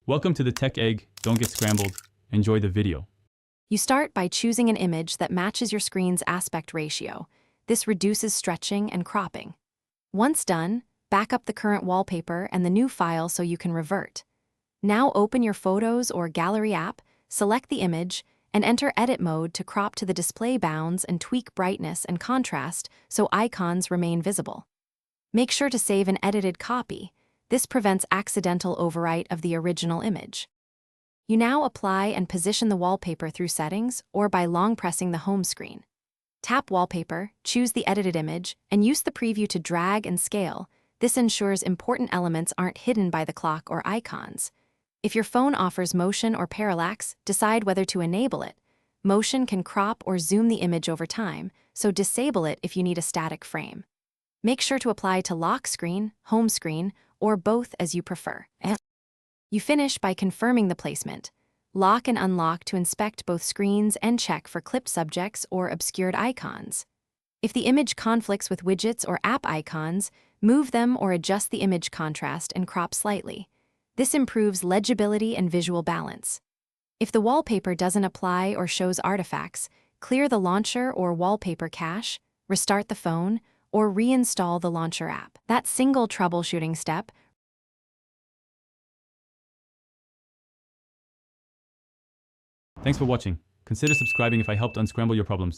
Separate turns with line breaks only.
Welcome to the Tech Egg. Don't get scrambled. Enjoy the video.
You start by choosing an image that matches your screen's aspect ratio. This reduces stretching and cropping. Once done, back up the current wallpaper and the new file so you can revert. Now open your Photos or Gallery app, select the image, and enter Edit mode to crop to the display bounds and tweak brightness and contrast so icons remain visible. Make sure to save an edited copy. This prevents accidental overwrite of the original image. You now apply and position the wallpaper through Settings or by long pressing the home screen. Tap Wallpaper, choose the edited image, and use the preview to drag and scale. This ensures important elements aren't hidden by the clock or icons. If your phone offers motion or parallax, decide whether to enable it. Motion can crop or zoom the image over time, so disable it if you need a static frame. Make sure to apply to lock screen, home screen, or both as you prefer. You finish by confirming the placement. Lock and unlock to inspect both screens and check for clipped subjects or obscured icons. If the image conflicts with widgets or app icons, move them or adjust the image contrast and crop slightly. This improves legibility and visual balance. If the wallpaper doesn't apply or shows artifacts, clear the launcher or wallpaper cache, restart the phone, or reinstall the launcher app. That single troubleshooting step.
Thanks for watching. Consider subscribing if I helped unscramble your problems.